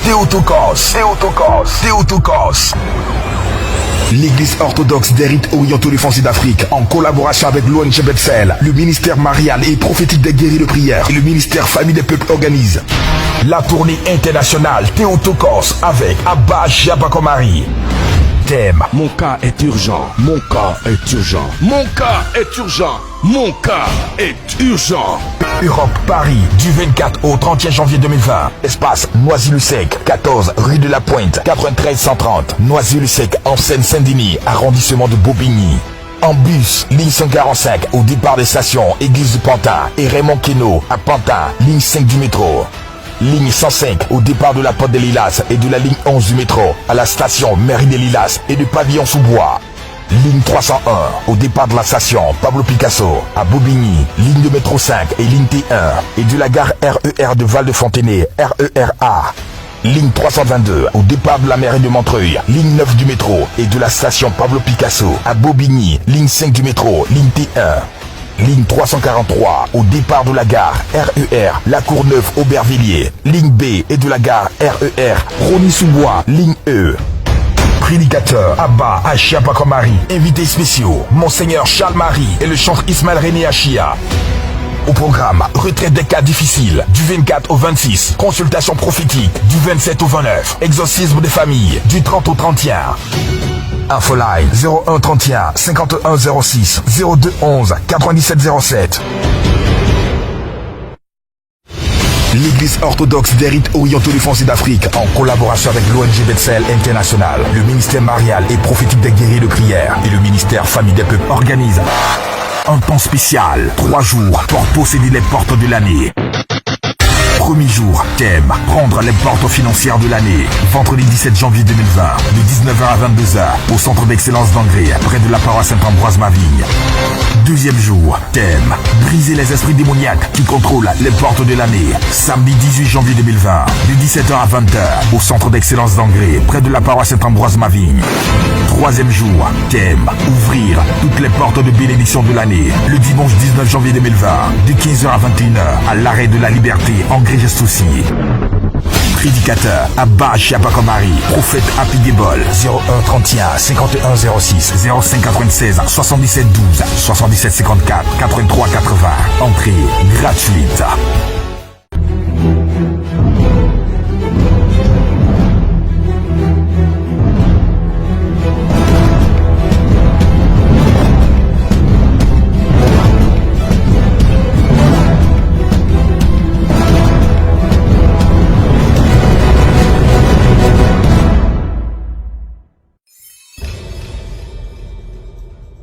Théotokos. L'église orthodoxe des rites orientaux de France d'Afrique, en collaboration avec l'ONG Bethel, le ministère marial et prophétique des guéris de prière et le ministère famille des peuples organise la tournée internationale Théotokos avec Abba Jabakomari. Thème: mon cas est urgent, mon cas est urgent, mon cas est urgent, mon cas est urgent. Europe, Paris, du 24 au 31 janvier 2020. Espace Noisy-le-Sec, 14 rue de la Pointe, 93 130. Noisy-le-Sec, en Seine-Saint-Denis, arrondissement de Bobigny. En bus, ligne 145 au départ des stations Église du Pantin et Raymond Queneau à Pantin, ligne 5 du métro. Ligne 105 au départ de la Porte des Lilas et de la ligne 11 du métro à la station Mairie des Lilas et du pavillon sous bois. Ligne 301 au départ de la station Pablo Picasso à Bobigny, ligne de métro 5 et ligne T1 et de la gare RER de Val-de-Fontenay, RER-A. Ligne 322 au départ de la mairie de Montreuil, ligne 9 du métro et de la station Pablo Picasso à Bobigny, ligne 5 du métro, ligne T1. Ligne 343 au départ de la gare RER La Courneuve Aubervilliers, ligne B et de la gare RER Rony-sous-Bois, ligne E. Prédicateur Abba Achiapakomari. Invités spéciaux Monseigneur Charles Marie et le chantre Ismaël René Achia. Au programme, retraite des cas difficiles du 24 au 26, consultation prophétique du 27 au 29, exorcisme des familles du 30 au 31. Infoline 01 31 51 06 02 11 97 07. L'église orthodoxe des rites orientaux de France et d'Afrique, en collaboration avec l'ONG Bethel International, le ministère marial et prophétique des guéris de prière et le ministère famille des peuples organise un temps spécial, 3 jours pour posséder les portes de l'année. Premier jour, thème: prendre les portes financières de l'année. Vendredi 17 janvier 2020, de 19h à 22h, au centre d'excellence d'Angré, près de la paroisse Saint-Ambroise-Mavigne. Deuxième jour, thème: briser les esprits démoniaques qui contrôlent les portes de l'année. Samedi 18 janvier 2020, de 17h à 20h, au centre d'excellence d'Angré, près de la paroisse Saint-Ambroise-Mavigne. Troisième jour, thème: ouvrir toutes les portes de bénédiction de l'année. Le dimanche 19 janvier 2020, de 15h à 21h, à l'arrêt de la Liberté, Angré Gestoussi. Prédicateur Abba Jabakomari, prophète Happy Debol, 01 31 51 06 05 96 77 12 77 54 83 80. Entrée gratuite.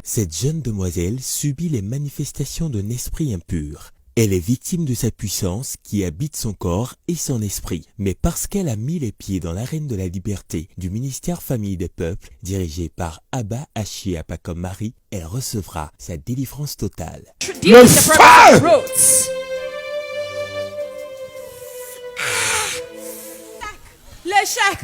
Cette jeune demoiselle subit les manifestations d'un esprit impur. Elle est victime de sa puissance qui habite son corps et son esprit. Mais parce qu'elle a mis les pieds dans l'arène de la liberté du ministère Famille des Peuples, dirigé par Abba Achiapakomari, elle recevra sa délivrance totale. Le feu! L'échec!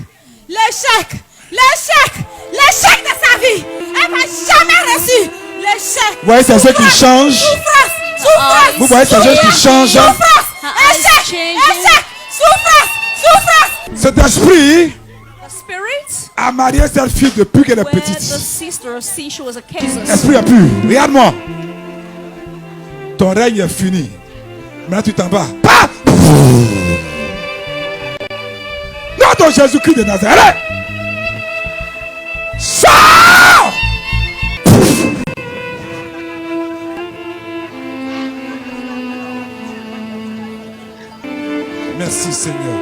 L'échec! L'échec! L'échec de sa vie! Elle n'a jamais reçu l'échec! Vous voyez, c'est ceux qui changent. Souffrance! Souffrance! Vous voyez, c'est ceux qui changent. Souffrance! Échec! Échec! Souffrance! Souffrance! Cet esprit a marié cette fille depuis qu'elle est petite. Esprit impur, regarde-moi. Ton règne est fini. Maintenant tu t'en vas. Nom de Jésus-Christ de Nazareth. Sors! Merci Seigneur.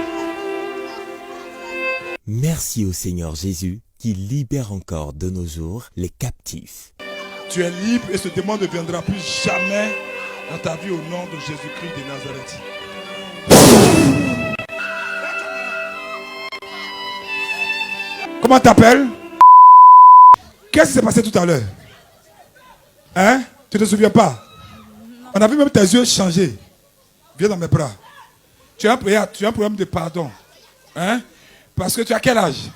Merci au Seigneur Jésus qui libère encore de nos jours les captifs. Tu es libre et ce démon ne viendra plus jamais dans ta vie au nom de Jésus-Christ de Nazareth. Comment t'appelles? Qu'est-ce qui s'est passé tout à l'heure? Hein? Tu ne te souviens pas? On a vu même tes yeux changer. Viens dans mes bras. Tu as un problème de pardon. Hein? Parce que tu as quel âge?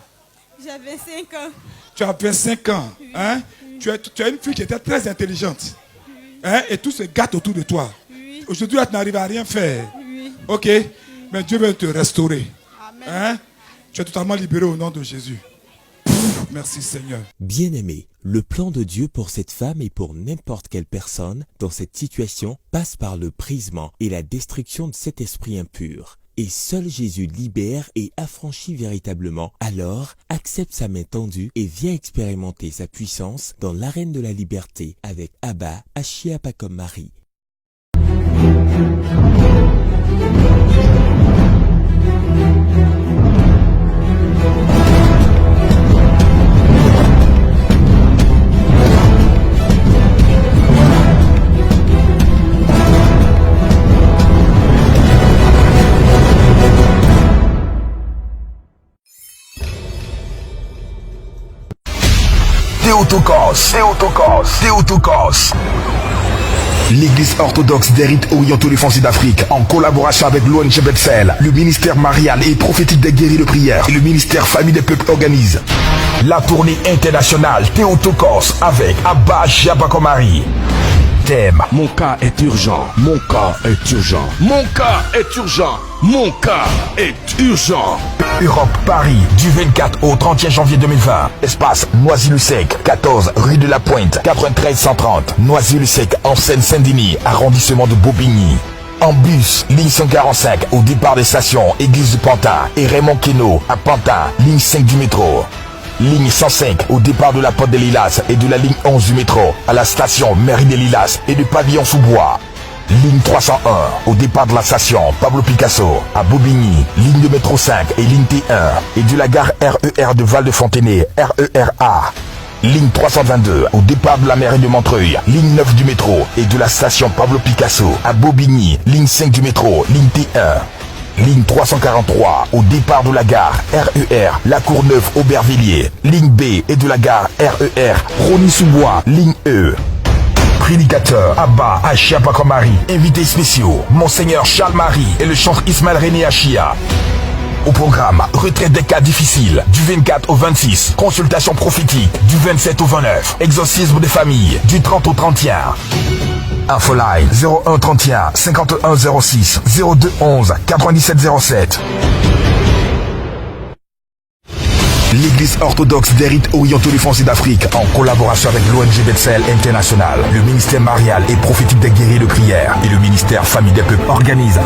J'ai 25 ans. Tu as 25 ans. Oui. Hein? Oui. Tu as une fille qui était très intelligente. Oui. Hein? Et tout se gâte autour de toi. Oui. Aujourd'hui, tu n'arrives à rien faire. Oui. Ok? Mais Dieu veut te restaurer. Amen. Hein? Tu es totalement libéré au nom de Jésus. Merci Seigneur. Bien-aimé, le plan de Dieu pour cette femme et pour n'importe quelle personne dans cette situation passe par le brisement et la destruction de cet esprit impur. Et seul Jésus libère et affranchit véritablement. Alors, accepte sa main tendue et viens expérimenter sa puissance dans l'arène de la liberté avec Abba, Ashiapa comme Marie. Théotokos. L'église orthodoxe des rites orientaux des Français d'Afrique, en collaboration avec l'ONG Bethel, le ministère marial et prophétique des guéris de prière et le ministère famille des peuples organise la tournée internationale Théotokos avec Abba Ashiapa comme Marie. Thème: Mon cas est urgent. Mon cas est urgent. Mon cas est urgent. Mon cas est urgent. Europe, Paris, du 24 au 31 janvier 2020. Espace Noisy-le-Sec, 14 rue de la Pointe, 93 130. Noisy-le-Sec, en Seine-Saint-Denis, arrondissement de Bobigny. En bus, ligne 145 au départ des stations Église du Pantin et Raymond Queneau à Pantin, ligne 5 du métro. Ligne 105 au départ de la Porte des Lilas et de la ligne 11 du métro à la station Mairie des Lilas et du pavillon sous-bois. Ligne 301 au départ de la station Pablo Picasso à Bobigny, ligne de métro 5 et ligne T1 et de la gare RER de Val-de-Fontenay, RER-A. Ligne 322 au départ de la mairie de Montreuil, ligne 9 du métro et de la station Pablo Picasso à Bobigny, ligne 5 du métro, ligne T1. Ligne 343 au départ de la gare RER La Courneuve Aubervilliers, ligne B et de la gare RER Rony-sous-Bois, ligne E. Prédicateur Abba Ashiapa comme Marie. Invités spéciaux Monseigneur Charles Marie et le chantre Ismaël René Achia. Au programme, retraite des cas difficiles du 24 au 26, consultation prophétique du 27 au 29, exorcisme des familles du 30 au 31. Infoline 01 31 51 06 02 11 97 07. L'église orthodoxe des rites orientaux des Français d'Afrique, en collaboration avec l'ONG Bethel International, le ministère marial et prophétique des guéris de prière et le ministère famille des peuples organise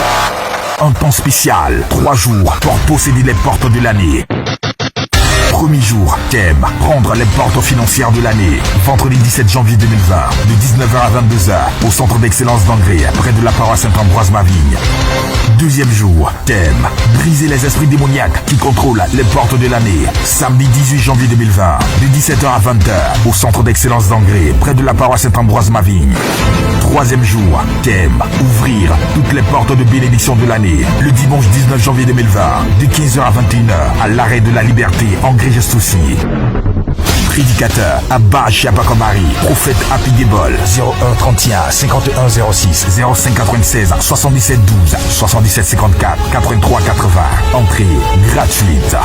un temps spécial, 3 jours pour posséder les portes de l'année. Premier jour, thème: prendre les portes financières de l'année. Vendredi 17 janvier 2020, de 19h à 22h, au centre d'excellence d'Angré, près de la paroisse Saint-Ambroise-Mavigne. Deuxième jour, thème: briser les esprits démoniaques qui contrôlent les portes de l'année. Samedi 18 janvier 2020, de 17h à 20h, au centre d'excellence d'Angré, près de la paroisse Saint-Ambroise-Mavigne. Troisième jour, thème: ouvrir toutes les portes de bénédiction de l'année. Le dimanche 19 janvier 2020, de 15h à 21h, à l'arrêt de la Liberté, Angré Gestoussi. Prédicateur Abba Ashiapa comme Marie. Prophète Happy Gable 01 31 51 06 05 96 77 12 77 54 83 80. Entrée gratuite.